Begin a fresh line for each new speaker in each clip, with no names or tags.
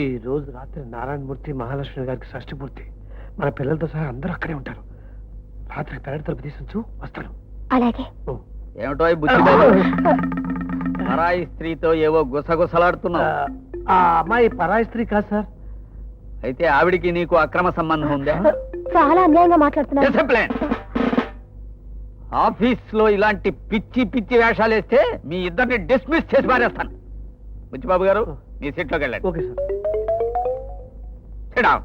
ఈ రోజు రాత్రి నారాయణమూర్తి మహాలక్ష్మి గారికి షష్ఠి పూర్తి. మన పిల్లలతో సహా అందరూ అక్కడే ఉంటారు. రాత్రి పెరటి తలుపు తీసుంచు, వస్తాను.
అలాగే.
ఏమిటో బుద్ధి పరాయి స్త్రీతో ఏవో గుసగుసలాడుతున్నావు.
ఆ అమ్మాయి పరాయి స్త్రీ కాదు సార్.
అయితే ఆవిడికి నీకు అక్రమ సంబంధం ఉందా?
చాలా అన్యాయంగా మాట్లాడుతున్నారు.
డిసిప్లిన్. ఆఫీస్ లో ఇలాంటి పిచ్చి పిచ్చి వేషాలు వేస్తే మీ ఇద్దరిని డిస్మిస్ చేసి పారేస్తాను. బుచ్చిబాబు గారు మీ సీట్లోకి వెళ్ళండి.
Okay sir.
Sit down.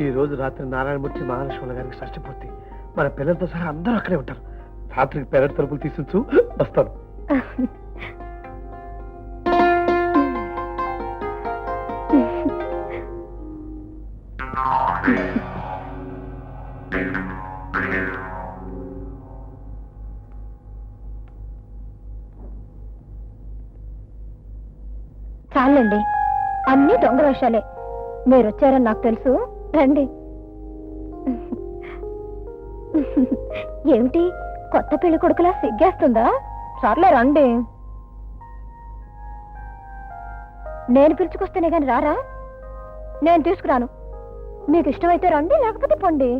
ఈ రోజు రాత్రి నారాయణమూర్తి మహాలక్ష్మి గారికి షష్ఠి పూర్తి. మన పిల్లలతో సహా అందరూ అక్కడే ఉంటారు. రాత్రికి పెరటి తలుపులు తీసుంచు, వస్తాను.
చాలండి, అన్ని దొంగ వేషాలే. మీరు వచ్చారని నాకు తెలుసు. రండి. ఏమిటి కొత్త పెళ్లి కొడుకులా సిగ్గేస్తుందా? సర్లే రండి. నేను పిలుచుకొస్తేనే గాని రారా? నేను తీసుకురాను. మీకు ఇష్టమైతే రండి, లేకపోతే పొండి.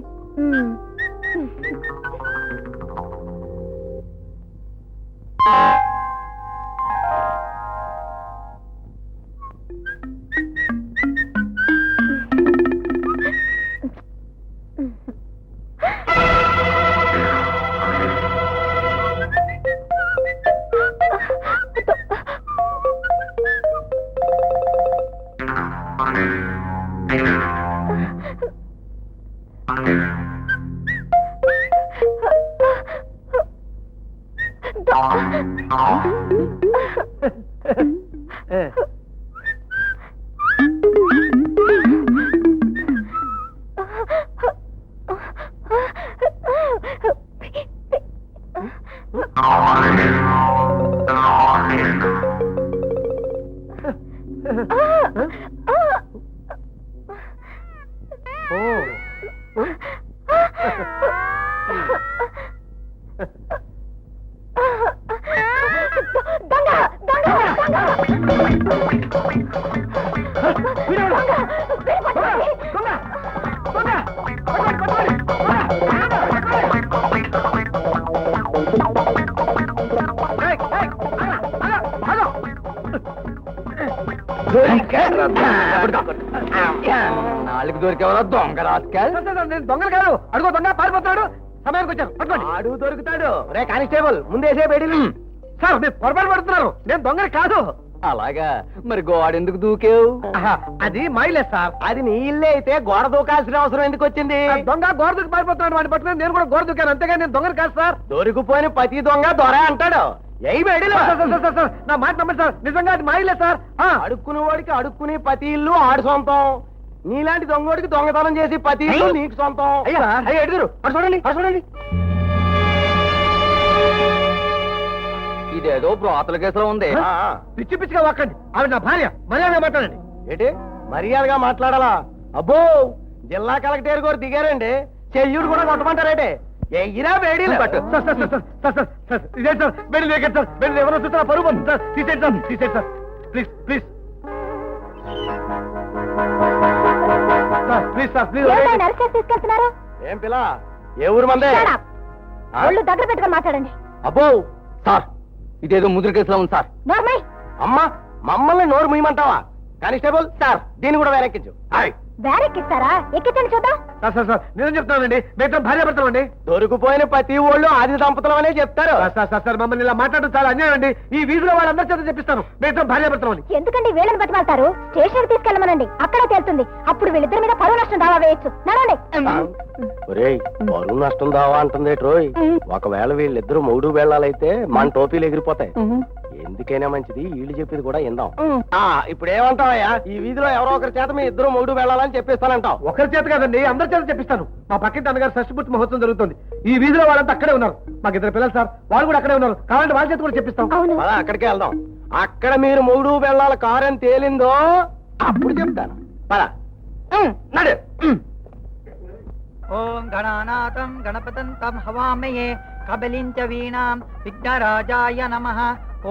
నాలుగు దొరికేవరా దొంగ రాస్కెల్.
నేను దొంగలు కాదు. అడుగు దొంగ పారిపోతాడు. సమయానికి వచ్చారు. పట్టుకోండి.
అడుగు దొరుకుతాడు. రే కానిస్టేబుల్ ముందేసే బయట.
సార్ మీరు పొరపాటు పడుతున్నారు. నేను దొంగలు కాదు.
అలాగా మరి గోడ ఎందుకు దూకేవు?
అది మైలే సార్.
అది నీ ఇల్లే అయితే గోడ దూకాల్సిన అవసరం ఎందుకు వచ్చింది?
దొంగ గోడ దూకి పారిపోతున్నాడు. వాడిని పట్టుకుని నేను కూడా గోడ దూకాను. అంతేగాని నేను దొంగలు కాదు సార్.
దొరికిపోయిన ప్రతి దొంగ దొర అంటాడు.
నా మాట నమ్మండి సార్. నిజంగా అది మాయిలే సార్.
అడుక్కునే వాడికి అడుక్కునే ప్రతి ఇల్లు ఆడు సొంతం. నీలాంటి దొంగోడికి దొంగతనం చేసి ప్రతి ఇల్లు నీకు సొంతం.
అయ్యా ఎడుగురు అటు చూడండి, అటు చూడండి.
ఇదేదో బ్రోతల కేసులో ఉంది.
పిచ్చి పిచ్చిగా వాక్కండి. ఆవిడ నా భార్య. మర్యాదగా మాట్లాడండి.
ఏంటి మర్యాదగా మాట్లాడాలా? అబ్బో జిల్లా కలెక్టర్ గారు దిగారండి. చెయ్యుడు కూడా కొట్టమంటారేంటి? ఎయ్యిరా వేడి.
ఇదే సార్ బెడి లేకండి సార్. బెడి ఎవరో చూస్తారా? పరువు పోతుంది సార్. తీసేయండి సార్, తీసేయండి sir. Please please sir, please sir, please.
తీసుకెళ్తున్నారు.
ఏం పిల్ల, ఏ ఊరు మందే?
ఒళ్ళు దగ్గర పెట్టుకొని మాట్లాడండి.
అబ్బో సార్ ఇదేదో ముద్ర కేసులో ఉంది సార్.
నోర్మై.
అమ్మా మమ్మల్ని నోరు ముయ్యమంటావా? కానిస్టేబుల్ సార్ దీన్ని కూడా వేరెక్కించు.
వేరెక్కిస్తారా? ఎక్కించండి చూద్దాం.
సార్ సార్ సార్ నేను చెప్తానండి. మేము భార్య భర్తలండి.
దొరికిపోయిన ప్రతి ఓళ్ళు ఆది దంపతులు అనే చెప్తారు.
సార్ మమ్మల్ని ఇలా మాట్లాడడం చాలా అన్యాయం అండి. ఈ వీధిలో వాళ్ళందరి చేత చెప్పిస్తాను మేము భార్య భర్తలని.
ఎందుకండి వీళ్ళని బతిమాలతారు? స్టేషన్ తీసుకెళ్ళమనండి, అక్కడే తేలుతుంది. అప్పుడు వీళ్ళిద్దరి మీద పరువు నష్టం దావా వేయచ్చు. నడవండి.
పరువు నష్టం దావా అంటుంది రోయ్. ఒకవేళ వీళ్ళిద్దరు మూడు వేళాలైతే మన టోపీలు ఎగిరిపోతాయి. ఎందుకైనా మంచిది వీళ్ళు చెప్పేది కూడా ఇందాం. ఇప్పుడు ఏమంటావయ్యా? ఈ వీధిలో ఎవరో ఒకరి చేత మీ ఇద్దరు మూడు వెళ్ళాలని చెప్పిస్తానంటావు.
ఒకరి చేత కాదండి, అందరి చేత చెప్పిస్తాను. మా పక్కింటి అన్నగారు షష్ఠి మహోత్సవం జరుగుతుంది. ఈ వీధిలో వాళ్ళంతా అక్కడే ఉన్నారు. మాకు ఇద్దరు పిల్లలు సార్, వాళ్ళు కూడా అక్కడే ఉన్నారు. కావాలంటే వాళ్ళ చేత కూడా చెప్పిస్తాం.
అలా అక్కడికే వెళ్దాం. అక్కడ మీరు మూడు వెళ్ళాల కారని తేలిందో అప్పుడు చెప్తాను. పద నడు.
ఓం గణానాథం గణపతంతం హవామయే కబలించ వీణాం విఘ్నరాజాయ నమః.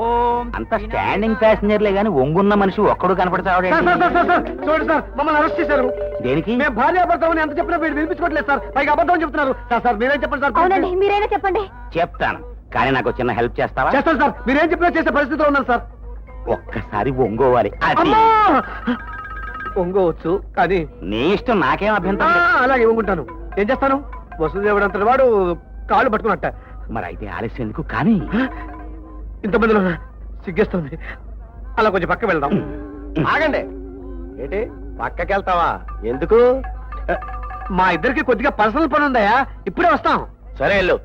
ఓం
అంత స్టాండింగ్ ప్యాసింజర్లే గాని ఒంగున్న మనిషి ఒక్కడు కనపడతాడు.
చూడండి సార్, మమ్మల్ని అరెస్ట్ చేశారు.
దేనికి?
మేము భార్యాభర్తమని ఎంత చెప్పినా వీడు వినిపించుకోవట్లేదు సార్. పైగా అబద్ధం చెప్తున్నారు. సార్ మీరేం చెప్పండి సార్.
అవునండి, మీరైనా చెప్పండి.
చెప్తాను, కానీ నాకు చిన్న హెల్ప్ చేస్తావా?
చేస్తాను సార్. మీరేం చెప్పినా చేసే పరిస్థితిలో ఉన్నారు సార్.
ఒక్కసారి ఒంగోవాలి. అది
అమ్మా! ఒంగోవచ్చు, కానీ
నీ ఇష్టం, నాకేం అభ్యంతరం లేదు.
అలాగే ఒంగుంటాను. ఏం చేస్తాను? వసుదేవుడు అంతటి వాడు కాళ్ళు పట్టుకున్నట్ట.
మరి అయితే ఆలస్యం ఎందుకు? కానీ
ఇంతమందిలో సిగ్గేస్తుంది. అలా కొంచెం పక్క వెళ్దాం.
ఆగండి. ఏంటి పక్కకి వెళ్తావా? ఎందుకు?
మా ఇద్దరికి కొద్దిగా పర్సనల్ పని ఉందయా, ఇప్పుడే వస్తాం.
సరే వెళ్ళు.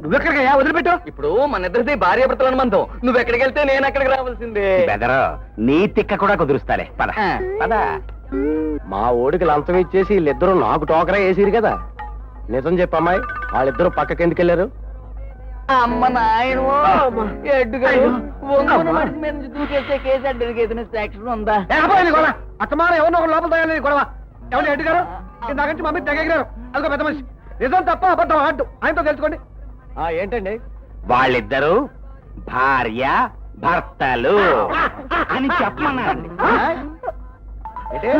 నువ్వెక్కడికయ్యా? వదిలిపెట్టు.
ఇప్పుడు మన ఇద్దరిది భార్యాభర్తల అనుబంధం. నువ్వు ఎక్కడికి వెళ్తే నేను ఎక్కడికి రావాల్సిందే.
బెదరు నీ తిక్క కూడా కుదురుస్తాలే. పద పద.
మా ఓడికి లంచం ఇచ్చేసి వీళ్ళిద్దరూ నాకు టోకరా వేసిరు కదా. నిజం చెప్పమ్మాయి, వాళ్ళిద్దరూ పక్కకి ఎందుకు వెళ్ళారు?
అమ్మ నాయన
అయ్యో.
దూకేస్తే కేసు అడ్డరికి సాక్షన్ ఉందా?
అత్తమాన ఎవరినో ఒక లోపల తయారు గొడవ. ఎవరు ఎడ్డు గారు ఇందాక నుంచి మమ్మీ తెగెగిరారు. అదిగో పెద్ద మనిషి. నిజం తప్ప అబద్ధం ఆడ్డు. ఆయనతో తెలుసుకోండి.
ఏంటండి?
వాళ్ళిద్దరూ భార్య భర్తలు అని చెప్పమన్నారండి.
ఏంటి?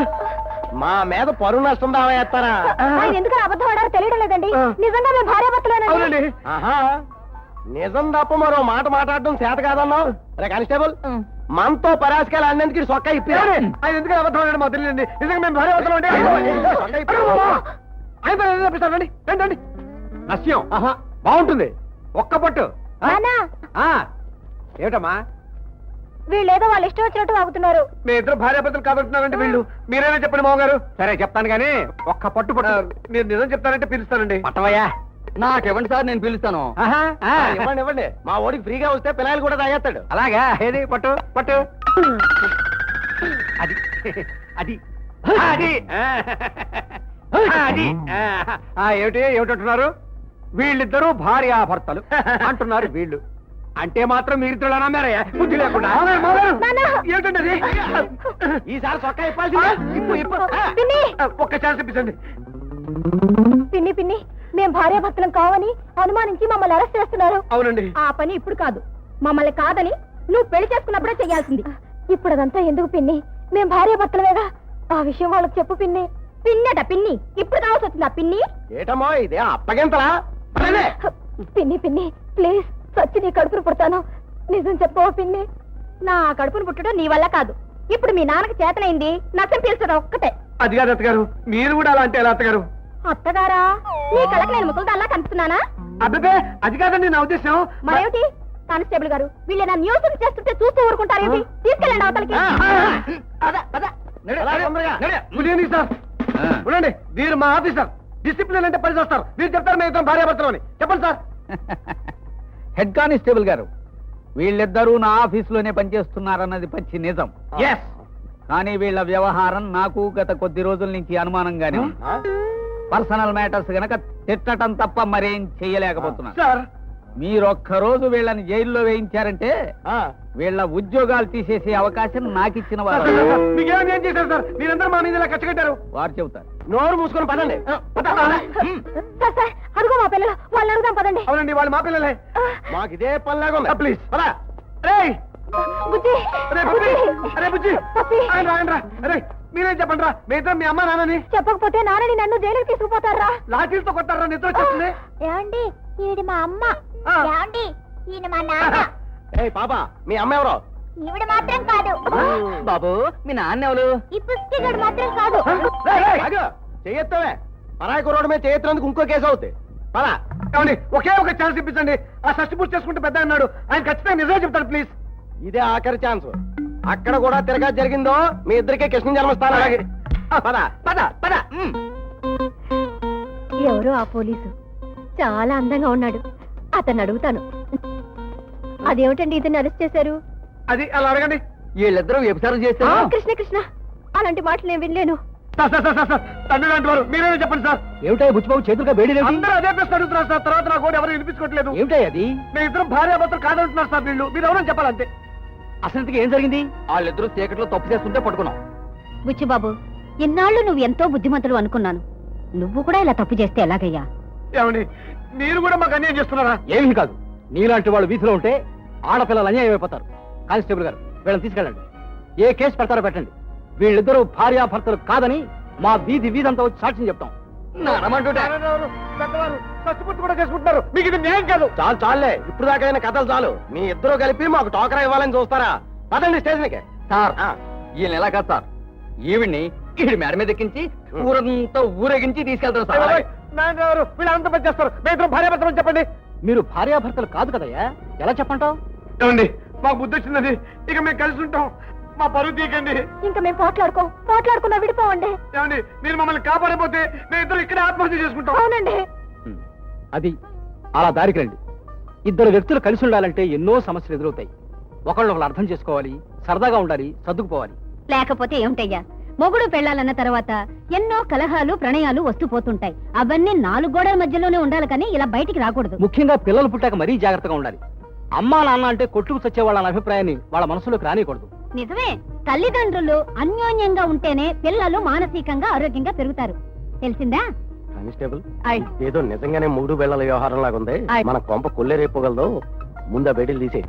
మా మీద పరువు నష్టం దావా చేస్తారా?
ఆయన ఎందుకు అబద్ధం ఆడారో తెలియడం లేదండి. నిజంగా మేము భార్యాభర్తలేనండి.
అవునండి.
ఆహా, నిజం తప్ప మరో మాట మాట్లాడడం చేత కాదన్నావు. రే కానిస్టేబుల్, మనతో పరాశకాలు అన్నందుకు సొక్క ఇప్పారు.
ఆయన ఎందుకు అబద్ధం ఆడాడు మాకు తెలియదండి. నిజంగా మేము భార్య అవసరం అండి. ఆయన చూపిస్తానండి. రండి. నస్యం బాగుంటుంది. ఒక్క పట్టు.
నాన్నా,
ఏమిటమ్మా?
వీళ్ళేదో వాళ్ళు ఇష్టం వచ్చినట్టు వాగుతున్నారు.
మీ ఇద్దరు భార్యాభర్తలు కాదంటున్నారండి వీళ్ళు. మీరైనా చెప్పండి మామగారు. సరే చెప్తాను కానీ ఒక్క పట్టు మీరు నిజం చెప్తానంటే పిలుస్తానండి.
పట్టవయ్యా.
నాకెవండి సార్, నేను పిలుస్తాను.
ఇవ్వండి ఇవ్వండి. మా ఓడికి ఫ్రీగా వస్తే పిల్లలు కూడా తాగేస్తాడు.
అలాగా? ఏది పట్టు పట్టు.
అది అది అది
అది ఏమిటంటున్నారు? వీళ్ళిద్దరూ భార్యాభర్తలు అంటున్నారు వీళ్ళు. అంటే మాత్రం మీరిద్దరు నమ్మారయ్యా బుద్ధి లేకుండా. ఏమిటండి అది?
ఈసారి సొక్క ఇప్పాల్సిందే.
పిన్ని,
ఒక్క ఛాన్స్ ఇప్పించండి.
పిన్ని పిన్ని, మేము భార్యాభర్తలం కావని అనుమానించి మమ్మల్ని అరెస్ట్ చేస్తున్నారు.
అవునండి.
ఆ పని ఇప్పుడు కాదు, మమ్మల్ని కాదని నువ్వు పెళ్లి చేసుకున్నప్పుడే చెయ్యాల్సింది. ఇప్పుడు అదంతా ఎందుకు పిన్ని? మేము భార్యాభర్తలమేగా. ఆ విషయం వాళ్ళకి చెప్పు పిన్ని. పిన్నట పిన్ని, ఇప్పుడు కావాల్సి వచ్చిందా పిన్ని?
ఏటమ్మో ఇదే అప్పగింతలా?
పిన్ని పిన్ని ప్లీజ్, సచ్చి నీ కడుపును పుడతాను. నిజం చెప్పవా పిన్ని? నా కడుపును పుట్టడం నీ వల్ల కాదు. ఇప్పుడు మీ నాన్నకి చేతనైంది నచ్చం పీల్చడం ఒక్కటే.
అది కాదు అత్తగారు, మీరు కూడా అలా అంటే ఎలా అత్తగారు?
అత్తగారా? నీ కళ్ళకి నేను ముసలిదాల్లా కనిపిస్తున్నానా?
అబ్బే అది కాదండి నా ఉద్దేశం.
మరేమిటి? కానిస్టేబుల్ గారు, వీళ్ళు నా న్యూస్ చేస్తుంటే చూస్తూ ఊరుకుంటారేంటి? తీసుకెళ్ళండి అవతలకి.
Good sir. ఉండండి, మీరు మా ఆఫీసర్. డిసిప్లిన్ అంటే పని చేస్తారు. మీరు చెప్తారు మేము ఇద్దరం భార్యాభర్తలు అని. చెప్పండి సార్.
హెడ్ కానిస్టేబుల్ గారు, వీళ్ళిద్దరూ నా ఆఫీసులోనే పనిచేస్తున్నారన్నది పచ్చి నిజం. కానీ వీళ్ళ వ్యవహారం నాకు గత కొద్ది రోజుల నుంచి అనుమానంగానే ఉంది. పర్సనల్ మ్యాటర్స్ గనక తిట్టడం తప్ప మరేం చెయ్యలేకపోతున్నారు.
సార్
మీరొక్క రోజు వీళ్ళని జైల్లో వేయించారంటే వీళ్ళ ఉద్యోగాలు తీసేసే అవకాశం నాకిచ్చిన వారు.
మీకేమైనా ఏం చేశారు సార్? మీరందరూ మా మీద ఇలా కట్టగట్టారు.
వారు చెబుతారు.
నోరు మూసుకొని పదండి.
సార్ సార్, అడుగు మా పిల్లలు, వాళ్ళని అడుగుదాం పదండి.
అవునండి, వాళ్ళు మా పిల్లలే.
మాకు ఇదే పనిలాగా ఉంది.
ప్లీజ్
బుజ్జి,
అరే బుజ్జి,
పప్పి.
ఆయన రా. అరే మీరేం చెప్పండి రా. మీ ఇద్దరు మీ అమ్మ నాన్నని
చెప్పకపోతే నాన్నని నన్ను జైలుకి తీసుకుపోతారా?
లాఠీలతో కొట్టారా? నిద్ర వచ్చేస్తుంది.
ఏమండి, ఈవిడ మా అమ్మ. ఏమండి, ఈయన మా నాన్న.
ఏయ్ పాపా, మీ అమ్మ ఎవరో?
ఈవిడ మాత్రం కాదు.
బాబు, మీ నాన్న ఎవరు?
ఈ పుస్తకం మాత్రం కాదు.
చెయ్యొత్తవే. పరాయి కుర్రోడు మీద చేయొత్తినందుకు ఇంకో కేసు అవుతాయి. పరా.
ఏమండి, ఒకే ఒక ఛాన్స్ ఇప్పించండి. ఆ షష్టి పూర్తి చేసుకుంటే పెద్ద అన్నాడు. ఆయన ఖచ్చితంగా నిజమే చెప్తాడు. ప్లీజ్.
ఇదే ఆఖరి ఛాన్స్. అక్కడ కూడా తిరగా జరిగిందో మీ ఇద్దరికే కృష్ణ జన్మస్థానం. అలాగే పద పద పద.
ఎవరో ఆ పోలీసు చాలా అందంగా ఉన్నాడు. అతను అడుగుతాను. అదేమిటండి ఇతన్ని అరెస్ట్ చేశారు?
అది అలా అడగండి.
వీళ్ళిద్దరూ వ్యభిచారం చేస్తారు.
కృష్ణ కృష్ణ, అలాంటి మాటలు నేను వినలేను.
సార్ తండ్రి లాంటి వారు మీరేనా చెప్పండి సార్.
ఏమిటా బుచ్చిబాబు చేతులుగా వేడి
అందరూ అదే ప్రశ్న అడుగుతున్నారు సార్. తర్వాత నా కూడా ఎవరు వినిపించుకోవట్లేదు.
ఏమిటా అది?
మేము ఇద్దరం భార్యాభర్తలు కాదంటున్నారు సార్. వీళ్ళు మీరు ఎవరని చెప్పాలంతే.
అసలు ఏం జరిగింది? వాళ్ళిద్దరూ చీకట్లో తప్పు చేస్తుంటే పట్టుకున్నాం.
బుచ్చిబాబు, ఇన్నాళ్ళు నువ్వు ఎంతో బుద్ధిమంతులు అనుకున్నాను. నువ్వు కూడా ఇలా తప్పు చేస్తే ఎలాగయ్యా?
ఏమండి మీరు కూడా మాకు అన్యాయం చేస్తున్నారా?
ఏమీ కాదు, నీలాంటి వాళ్ళు వీధిలో ఉంటే ఆడపిల్లలు అన్యాయం అయిపోతారు. కానిస్టేబుల్ గారు వీళ్ళని తీసుకెళ్ళండి. ఏ కేసు పెడతారో పెట్టండి. వీళ్ళిద్దరూ భార్యాభర్తలు కాదని మా వీధంతా వచ్చి సాక్ష్యం చెప్తాం.
పెద్దవారు చచ్చిపుట్టు కూడా చేసుకుంటున్నారు. మీకు ఇది న్యాయం కాదు.
చాలు చాలులే, ఇప్పుడు దాకైనా కథలు చాలు. మీ ఇద్దరు కలిపి మాకు టోకరా ఇవ్వాలని చూస్తారా? పదండి స్టేషన్కి.
సార్ ఈయన ఎలా కాదు సార్, ఈవిడ్ని ఈవిడ మేడ మీద ఎక్కించి ఊరంతా ఊరేగించి తీసుకెళ్తారు సార్.
నాన్నగారు వీళ్ళంతా పని చేస్తారు. మీ ఇద్దరు భార్యాభర్తలు చెప్పండి.
మీరు భార్యాభర్తలు కాదు కదయ్యా, ఎలా చెప్పంటావు?
ఏమండి మాకు బుద్ధి వచ్చిందండి. ఇక మేము కలిసి ఉంటాం. మా పరువు తీయకండి.
ఇంకా మేము పోట్లాడుకున్నా విడిపోవండి.
ఏమండి మీరు మమ్మల్ని కాపాడకపోతే మేము ఇద్దరు ఇక్కడే ఆత్మహత్య చేసుకుంటాం.
అవునండి.
అది అలా దారికి రండి. ఇద్దరు వ్యక్తులు కలిసి ఉండాలంటే ఎన్నో సమస్యలు ఎదురవుతాయి. ఒకళ్ళు అర్థం చేసుకోవాలి, సరదాగా ఉండాలి, సర్దుకుపోవాలి.
లేకపోతే ఏమిటయ్యా, మొగుడు పెళ్ళాలన్న తర్వాత ఎన్నో కలహాలు ప్రణయాలు వస్తూ పోతుంటాయి. అవన్నీ 4 గోడల మధ్యలోనే ఉండాలి కానీ ఇలా బయటికి రాకూడదు.
ముఖ్యంగా పిల్లలు పుట్టాక మరీ జాగ్రత్తగా ఉండాలి. అమ్మా నాన్న అంటే కొట్టుకు చచ్చేవాళ్ళ అభిప్రాయాన్ని వాళ్ళ మనసులోకి రానియకూడదు.
నిజమే, తల్లిదండ్రులు అన్యోన్యంగా ఉంటేనే పిల్లలు మానసికంగా ఆరోగ్యంగా పెరుగుతారు. తెలిసిందా?
కానిస్టేబుల్, ఏదో నిజంగానే 3 వేళల వ్యవహారం లాగా ఉంది. మన కొంప కొల్లేరైపోగలదు. ముందా బయటలు తీసే.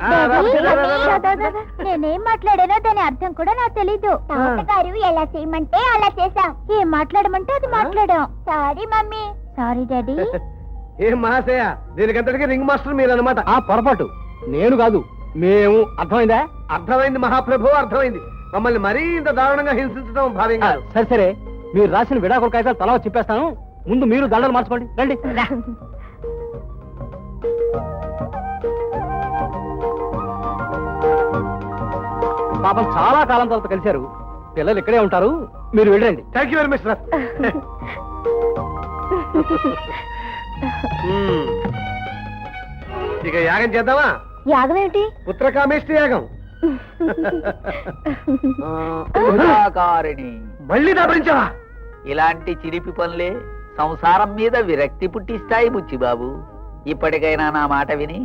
నేనేం మాట్లాడానో దాని అర్థం కూడా నాకు తెలీదు. తాతగారు ఎలా చేయమంటే అలా చేశాం. ఏం మాట్లాడమంటే అది మాట్లాడాం. Sorry mummy. Sorry daddy.
ఏం మహాశయ, దీనికంతటికి రింగ్ మాస్టర్ మీరు అనమాట.
ఆ పొరపాటు నేను కాదు, మేము. అర్థమైందా?
అర్థమైంది మహాప్రభు, అర్థమైంది. మమ్మల్ని మరీ ఇంత దారుణంగా హింసించడం భావ్యం కాదు.
సరే సరే, మీరు రాసిన విడాకుల కాగితాలు తలా చెప్పేస్తాను. ముందు మీరు దండలు మార్చుకోండి, రండి. పాపం చాలా కాలం తర్వాత కలిశారు. పిల్లలు ఇక్కడే ఉంటారు, మీరు వెళ్ళండి.
Thank you very much sir. ఇక యాగం చేద్దామా?
యాగం ఏమిటి?
పుత్రకామేష్టి యాగం. మళ్ళీ దాపరించావా?
ఇలాంటి చిలిపి పనులే సంసారం మీద విరక్తి పుట్టిస్తాయి బుచ్చిబాబు. ఇప్పటికైనా నా మాట విని